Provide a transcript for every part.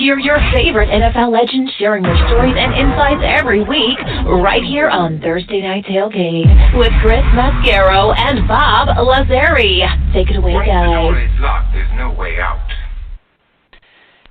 Hear your favorite NFL legends sharing their stories and insights every week, right here on Thursday Night Tailgate with Chris Mascaro and Bob Lazari. Take it away, guys. Once the door is locked, there's no way out.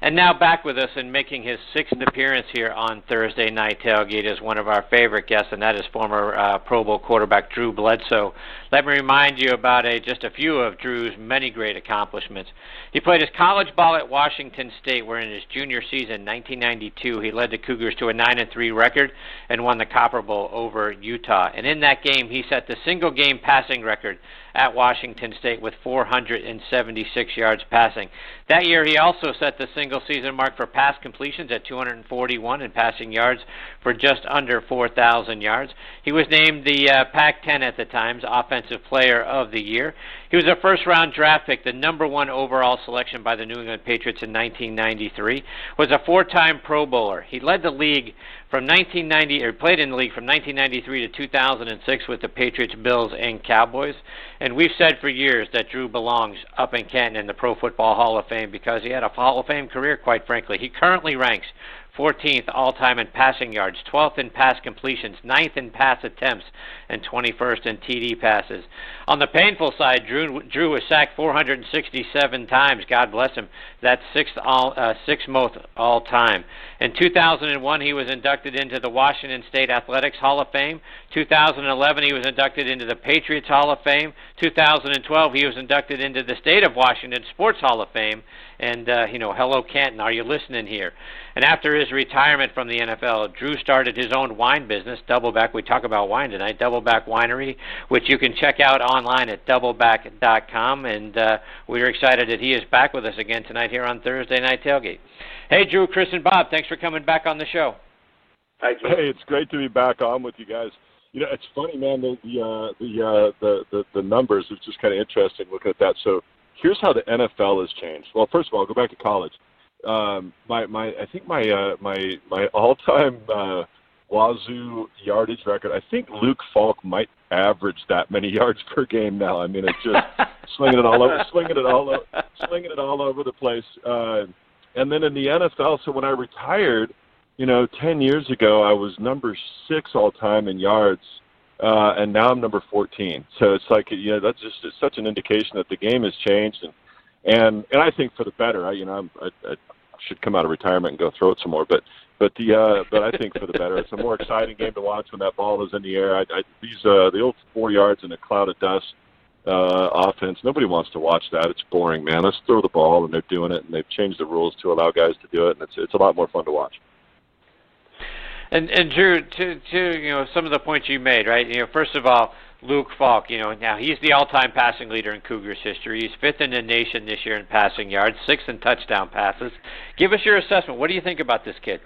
And now back with us and making his sixth appearance here on Thursday Night Tailgate is one of our favorite guests, and that is former Pro Bowl quarterback Drew Bledsoe. Let me remind you about just a few of Drew's many great accomplishments. He played his college ball at Washington State, where in his junior season, 1992, he led the Cougars to a 9-3 record and won the Copper Bowl over Utah. And in that game, he set the single-game passing record at Washington State with 476 yards passing. That year, he also set the single-season mark for pass completions at 241 and passing yards for just under 4,000 yards. He was named the Pac-10 at the time's Offensive Player of the Year. He was a first-round draft pick, the number one overall selection by the New England Patriots in 1993, was a four-time Pro Bowler. He led the league from played in the league from 1993 to 2006 with the Patriots, Bills, and Cowboys. And we've said for years that Drew belongs up in Canton in the Pro Football Hall of Fame because he had a Hall of Fame career, quite frankly. He currently ranks 14th all-time in passing yards, 12th in pass completions, 9th in pass attempts, and 21st in TD passes. On the painful side, Drew was sacked 467 times. God bless him. That's sixth most all-time. In 2001, he was inducted into the Washington State Athletics Hall of Fame. 2011, he was inducted into the Patriots Hall of Fame. 2012, he was inducted into the State of Washington Sports Hall of Fame. And, hello, Canton, are you listening here? And after his retirement from the NFL, Drew started his own wine business, Doubleback. We talk about wine tonight, Doubleback Winery, which you can check out online at doubleback.com. And we're excited that he is back with us again tonight here on Thursday Night Tailgate. Hey, Drew, Chris, and Bob, thanks for coming back on the show. Hi, Drew. Hey, it's great to be back on with you guys. You know, it's funny, man, the numbers is just kind of interesting looking at that. So here's how the NFL has changed. Well, first of all, I'll go back to college. I think my all-time Wazoo yardage record, I think Luke Falk might average that many yards per game now. I mean, it's just slinging it all over the place. And then in the NFL, so when I retired, 10 years ago, I was number 6 all-time in yards. And now I'm number 14. So it's like, that's just it's such an indication that the game has changed, and I think for the better. I should come out of retirement and go throw it some more, but I think for the better. It's a more exciting game to watch when that ball is in the air. The old 4 yards in a cloud of dust offense. Nobody wants to watch that. It's boring, man. Let's throw the ball, and they're doing it, and they've changed the rules to allow guys to do it, and it's a lot more fun to watch. And Drew, to some of the points you made, right? First of all, Luke Falk, now he's the all-time passing leader in Cougars history. He's 5th in the nation this year in passing yards, 6th in touchdown passes. Give us your assessment. What do you think about this kid?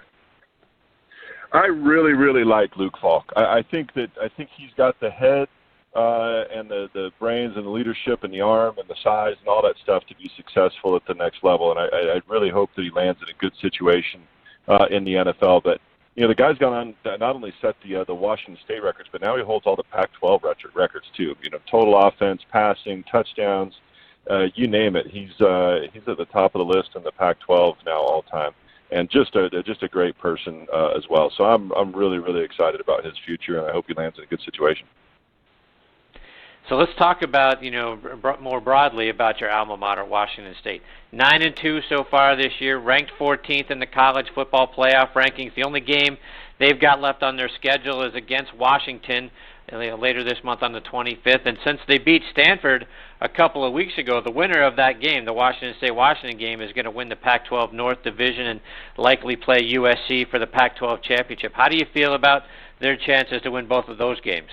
I really, really like Luke Falk. I think he's got the head and the brains and the leadership and the arm and the size and all that stuff to be successful at the next level. And I really hope that he lands in a good situation in the NFL. But the guy's gone on to not only set the Washington State records, but now he holds all the Pac-12 records too. Total offense, passing, touchdowns, you name it. He's at the top of the list in the Pac-12 now all time, and just a great person as well. So I'm really, really excited about his future, and I hope he lands in a good situation. So let's talk about, more broadly about your alma mater, Washington State. 9-2 so far this year, ranked 14th in the college football playoff rankings. The only game they've got left on their schedule is against Washington later this month on the 25th. And since they beat Stanford a couple of weeks ago, the winner of that game, the Washington State-Washington game, is going to win the Pac-12 North Division and likely play USC for the Pac-12 championship. How do you feel about their chances to win both of those games?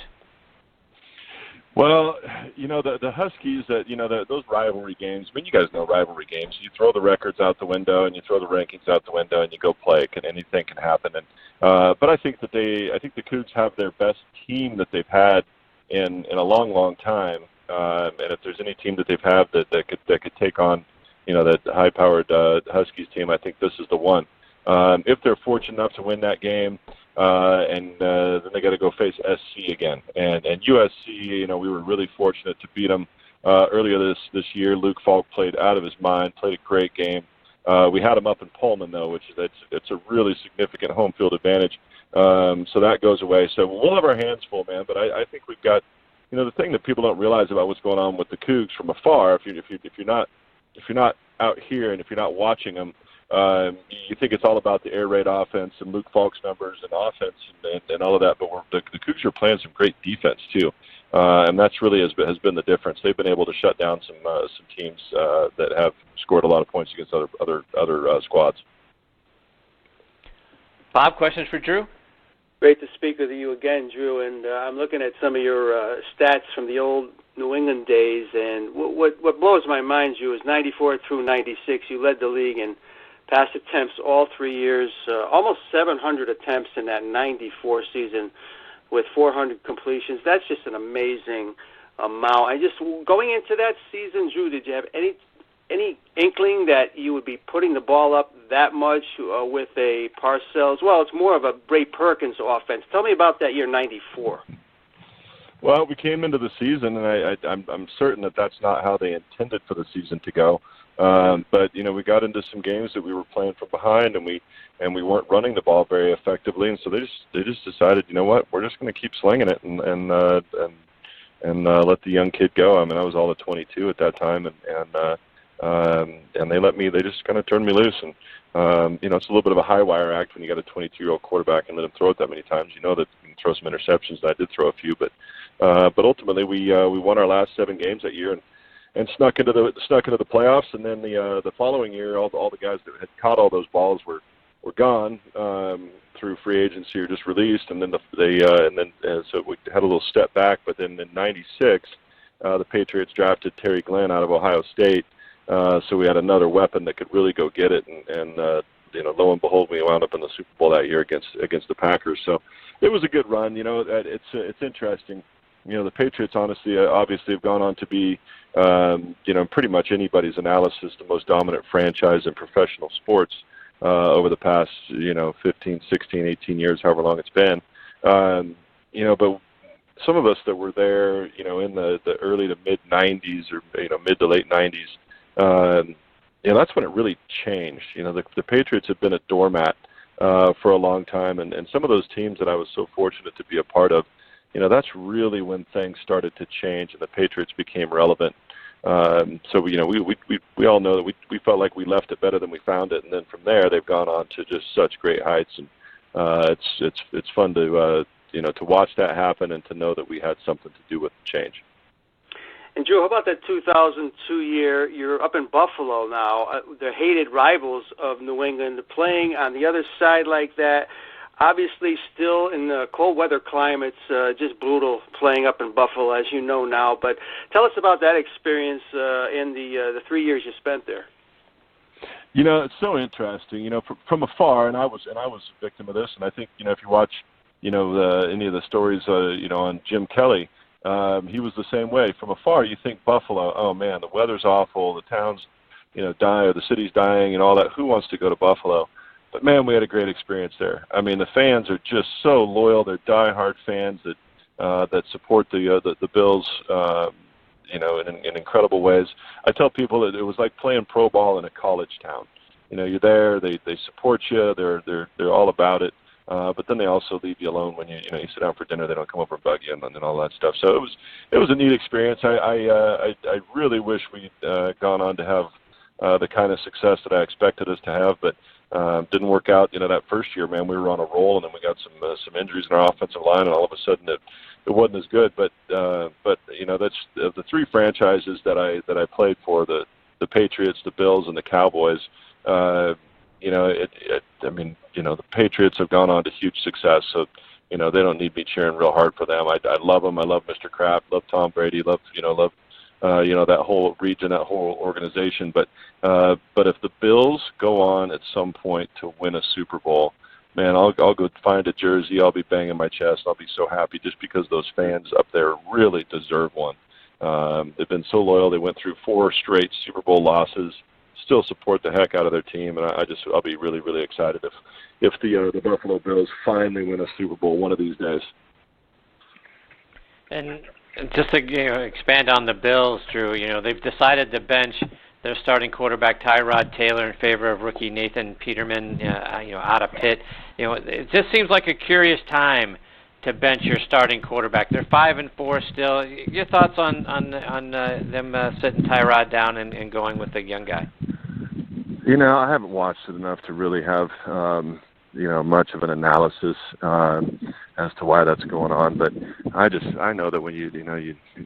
Well, the Huskies, those rivalry games. I mean, you guys know rivalry games. You throw the records out the window, and you throw the rankings out the window, and you go play. Anything can happen. And but I think the Cougs have their best team that they've had in a long, long time. And if there's any team that they've had that could take on, that high-powered Huskies team, I think this is the one. If they're fortunate enough to win that game. And then they got to go face SC again, and USC. We were really fortunate to beat them earlier this year. Luke Falk played out of his mind, played a great game, We had them up in Pullman, though, which is it's a really significant home field advantage. So that goes away. So we'll have our hands full, man. But I think we've got, the thing that people don't realize about what's going on with the Cougs from afar, if you're not out here and if you're not watching them, you think it's all about the air raid offense and Luke Falk's numbers and offense and all of that. But the Cougs are playing some great defense too, and that's really has been the difference. They've been able to shut down some teams that have scored a lot of points against other squads. Bob, questions for Drew? Great to speak with you again, Drew. And I'm looking at some of your stats from the old New England days, and what blows my mind, Drew, is 94 through 96. You led the league in pass attempts all 3 years, almost 700 attempts in that 94 season with 400 completions. That's just an amazing amount. Going into that season, Drew, did you have any inkling that you would be putting the ball up that much with a Parcells? Well, it's more of a Ray Perkins offense. Tell me about that year 94. Well, we came into the season, and I'm certain that that's not how they intended for the season to go. But we got into some games that we were playing from behind, and we weren't running the ball very effectively, and so they just decided, you know what, we're just going to keep slinging it and let the young kid go. I mean, I was all at 22 at that time, and they just kind of turned me loose. And it's a little bit of a high wire act when you got a 22-year-old quarterback and let him throw it that many times. You know that you can throw some interceptions. And I did throw a few, but ultimately we won our last 7 games that year and snuck into the playoffs. And then the following year, all the guys that had caught all those balls were gone through free agency or just released. And then so we had a little step back. But then in '96, the Patriots drafted Terry Glenn out of Ohio State. So we had another weapon that could really go get it, and lo and behold, we wound up in the Super Bowl that year against the Packers. So it was a good run. It's interesting. The Patriots, obviously have gone on to be, pretty much anybody's analysis, the most dominant franchise in professional sports over the past, 15, 16, 18 years, however long it's been. But some of us that were there, in the early to mid '90s or mid to late '90s. That's when it really changed. The Patriots have been a doormat for a long time, and some of those teams that I was so fortunate to be a part of, that's really when things started to change and the Patriots became relevant. So we all know that we felt like we left it better than we found it, and then from there they've gone on to just such great heights, and it's fun to watch that happen and to know that we had something to do with the change. And, Drew, how about that 2002 year? You're up in Buffalo now, the hated rivals of New England, playing on the other side like that. Obviously, still in the cold weather climates, just brutal playing up in Buffalo, as you know now. But tell us about that experience in the 3 years you spent there. It's so interesting. From afar, and I was a victim of this. And I think if you watch, any of the stories, on Jim Kelly. He was the same way. From afar, you think Buffalo, oh man, the weather's awful, the town's, dying, or the city's dying and all that. Who wants to go to Buffalo? But man, we had a great experience there. I mean, the fans are just so loyal. They're diehard fans that support the Bills, in incredible ways. I tell people that it was like playing pro ball in a college town. You're there, they support you, they're all about it. But then they also leave you alone when you sit down for dinner. They don't come over and bug you and all that stuff. So it was a neat experience. I really wish we'd gone on to have the kind of success that I expected us to have, but didn't work out. That first year, man, we were on a roll, and then we got some injuries in our offensive line, and all of a sudden it wasn't as good. But that's the 3 franchises that I played for, the Patriots, the Bills, and the Cowboys. The Patriots have gone on to huge success, so they don't need me cheering real hard for them. I love them. I love Mr. Kraft, love Tom Brady, love that whole region, that whole organization. But if the Bills go on at some point to win a Super Bowl, man, I'll go find a jersey. I'll be banging my chest. I'll be so happy just because those fans up there really deserve one. They've been so loyal. They went through 4 straight Super Bowl losses. Still support the heck out of their team, and I'll be really, really excited if the Buffalo Bills finally win a Super Bowl one of these days. And just to expand on the Bills, Drew, they've decided to bench their starting quarterback Tyrod Taylor in favor of rookie Nathan Peterman, out of Pitt. It just seems like a curious time to bench your starting quarterback. They're 5-4 still. Your thoughts on them sitting Tyrod down and going with the young guy? I haven't watched it enough to really have much of an analysis as to why that's going on. But I know that when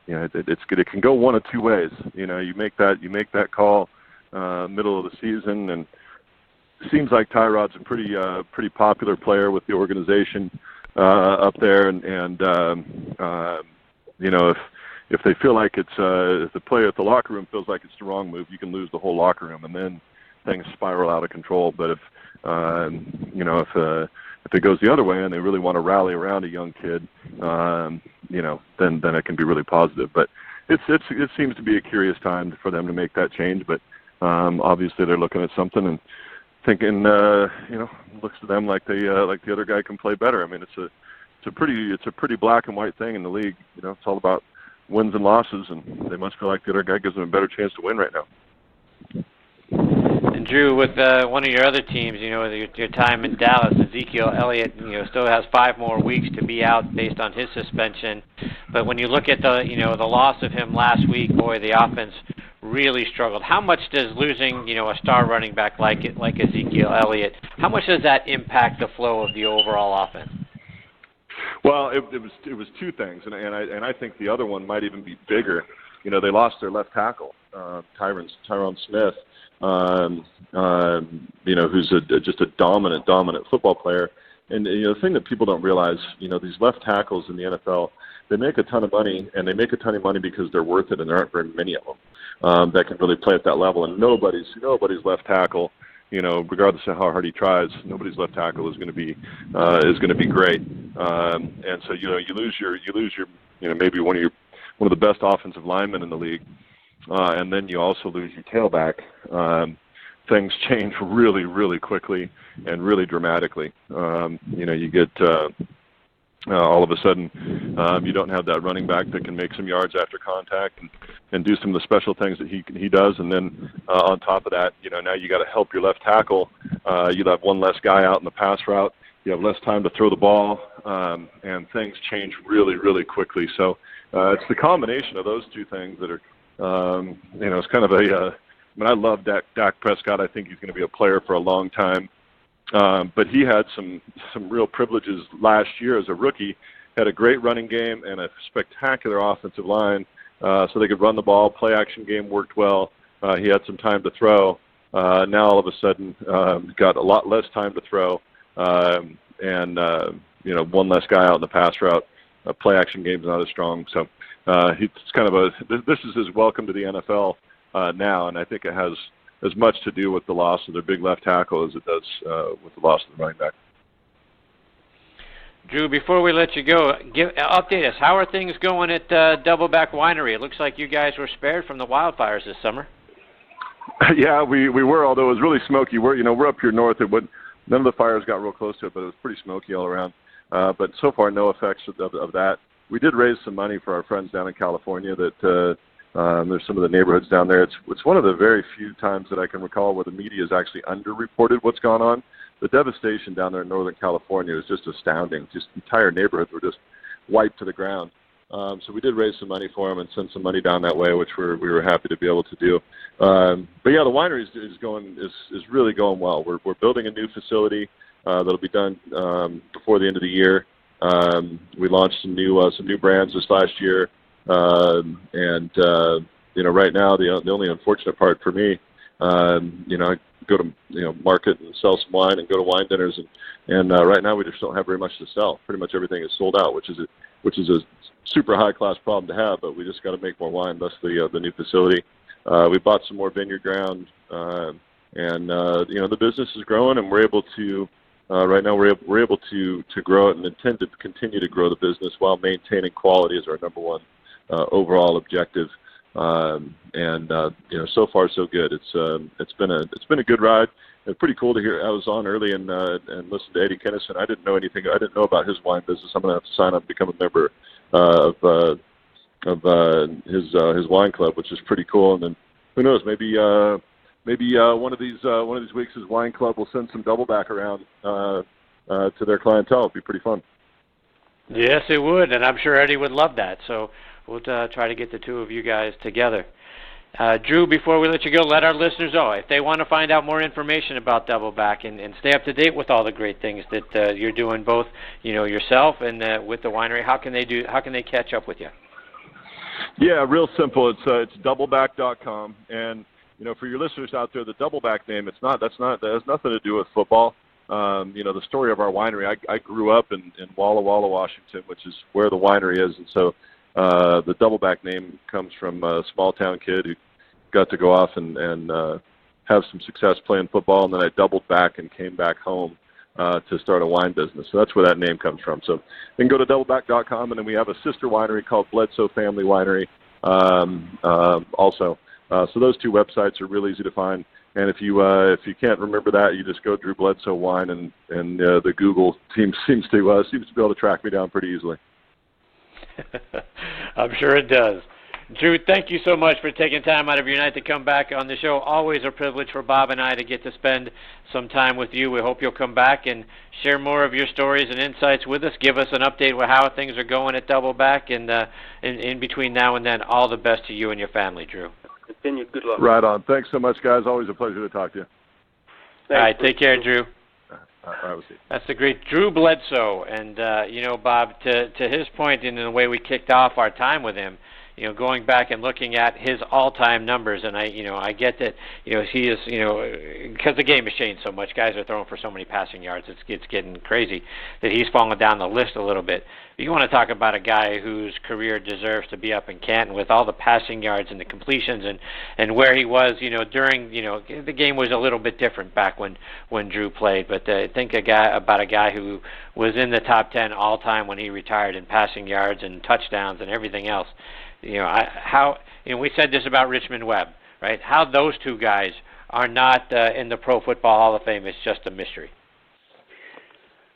it's good. It can go one of two ways. You make that call middle of the season, and it seems like Tyrod's a pretty popular player with the organization up there, and if they feel like it's if the player at the locker room feels like it's the wrong move, you can lose the whole locker room, and then things spiral out of control. But if it goes the other way and they really want to rally around a young kid, then it can be really positive. But it seems to be a curious time for them to make that change. But obviously they're looking at something and thinking, looks to them like the other guy can play better. I mean, it's a pretty black and white thing in the league. It's all about wins and losses, and they must feel like the other guy gives them a better chance to win right now. And Drew, with one of your other teams, your time in Dallas, Ezekiel Elliott, still has 5 more weeks to be out based on his suspension. But when you look at the loss of him last week, boy, the offense really struggled. How much does losing, a star running back like Ezekiel Elliott, how much does that impact the flow of the overall offense? Well, it was two things, and I think the other one might even be bigger. They lost their left tackle, Tyron Smith. Who's just a dominant football player. And the thing that people don't realize, these left tackles in the NFL, they make a ton of money, and they make a ton of money because they're worth it, and there aren't very many of them that can really play at that level. And nobody's left tackle, regardless of how hard he tries, nobody's left tackle is going to be great. And so you lose your maybe one of the best offensive linemen in the league. And then you also lose your tailback. Things change really, really quickly and really dramatically. You get all of a sudden you don't have that running back that can make some yards after contact and do some of the special things that he does. And then on top of that, now you got to help your left tackle. You'll have one less guy out in the pass route. You have less time to throw the ball, and things change really, really quickly. So it's the combination of those two things that are. It's kind of I love Dak Prescott. I think he's going to be a player for a long time. But he had some real privileges last year as a rookie. Had a great running game and a spectacular offensive line, so they could run the ball. Play action game worked well. He had some time to throw. Now all of a sudden got a lot less time to throw, and one less guy out in the pass route. Play action game's not as strong. So it's kind of this is his welcome to the NFL now, and I think it has as much to do with the loss of their big left tackle as it does with the loss of the running back. Drew, before we let you go, update us. How are things going at Doubleback Winery? It looks like you guys were spared from the wildfires this summer. Yeah, we were, although it was really smoky. We're up here north. None of the fires got real close to it, but it was pretty smoky all around. But so far, no effects of that. We did raise some money for our friends down in California. That there's some of the neighborhoods down there. It's one of the very few times that I can recall where the media has actually underreported what's gone on. The devastation down there in Northern California is just astounding. Just entire neighborhoods were just wiped to the ground. So we did raise some money for them and send some money down that way, which we were happy to be able to do. But yeah, the winery is really going well. We're building a new facility that'll be done before the end of the year. We launched some new brands this last year, and right now the only unfortunate part for me, I go to market and sell some wine and go to wine dinners, and right now we just don't have very much to sell. Pretty much everything is sold out, which is a super high class problem to have, but we just got to make more wine. Thus the new facility. We bought some more vineyard ground, and the business is growing, and we're able to. Right now, we're able to grow it and intend to continue to grow the business while maintaining quality as our number one overall objective. So far so good. It's been a good ride. It's pretty cool to hear. I was on early and listened to Eddie Kennison. I didn't know anything. I didn't know about his wine business. I'm gonna have to sign up and become a member of his wine club, which is pretty cool. And then who knows? Maybe one of these weeks his wine club will send some Doubleback around to their clientele. It'd be pretty fun. Yes, it would, and I'm sure Eddie would love that. So we'll try to get the two of you guys together. Drew, before we let you go, let our listeners know if they want to find out more information about Doubleback and stay up to date with all the great things that you're doing, both yourself and with the winery. How can they catch up with you? Yeah, real simple. It's doubleback.com, and for your listeners out there, the Doubleback name that has nothing to do with football. The story of our winery. I grew up in Walla Walla, Washington, which is where the winery is, and so the Doubleback name comes from a small town kid who got to go off and have some success playing football, and then I doubled back and came back home to start a wine business. So that's where that name comes from. So you can go to doubleback.com, and then we have a sister winery called Bledsoe Family Winery also. So those two websites are real easy to find. And if you can't remember that, you just go Drew Bledsoe Wine, and the Google team seems to be able to track me down pretty easily. I'm sure it does. Drew, thank you so much for taking time out of your night to come back on the show. Always a privilege for Bob and I to get to spend some time with you. We hope you'll come back and share more of your stories and insights with us. Give us an update with how things are going at Doubleback, and in between now and then, all the best to you and your family, Drew. Continue. Good luck. Right on. Thanks so much, guys. Always a pleasure to talk to you. Thanks. All right, take care, Drew. All right, we'll see. That's the great Drew Bledsoe, and Bob, to his point, in the way we kicked off our time with him, going back and looking at his all-time numbers, and I get that, he is, because the game has changed so much, guys are throwing for so many passing yards, it's getting crazy that he's fallen down the list a little bit. You want to talk about a guy whose career deserves to be up in Canton with all the passing yards and the completions and where he was, during, the game was a little bit different back when Drew played, but think about a guy who was in the top 10 all-time when he retired in passing yards and touchdowns and everything else. We said this about Richmond Webb, right? How those two guys are not in the Pro Football Hall of Fame is just a mystery.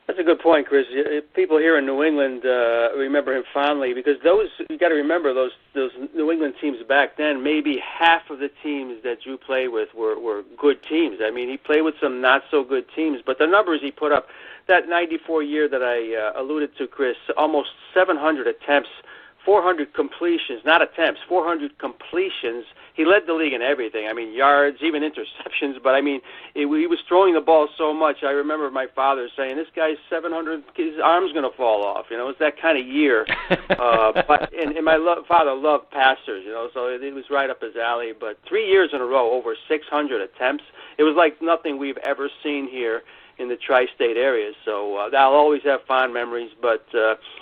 That's a good point, Chris. People here in New England remember him fondly because you got to remember those New England teams back then. Maybe half of the teams that Drew played with were good teams. I mean, he played with some not so good teams, but the numbers he put up, that '94 year that I alluded to, Chris, almost 700 attempts. 400 completions, not attempts, 400 completions. He led the league in everything. I mean, yards, even interceptions. But, I mean, he was throwing the ball so much. I remember my father saying, this guy's 700, his arm's going to fall off. It's that kind of year. And my father loved passers, so it was right up his alley. But 3 years in a row, over 600 attempts. It was like nothing we've ever seen here in the tri-state areas. So I'll always have fond memories, but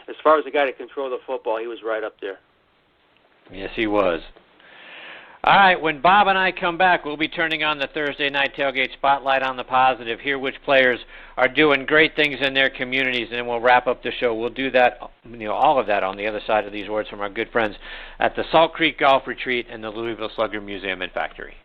as far as the guy to control the football, he was right up there. Yes, he was. All right, when Bob and I come back, we'll be turning on the Thursday Night Tailgate Spotlight on the Positive, hear which players are doing great things in their communities, and then we'll wrap up the show. We'll do that, all of that on the other side of these words from our good friends at the Salt Creek Golf Retreat and the Louisville Slugger Museum and Factory.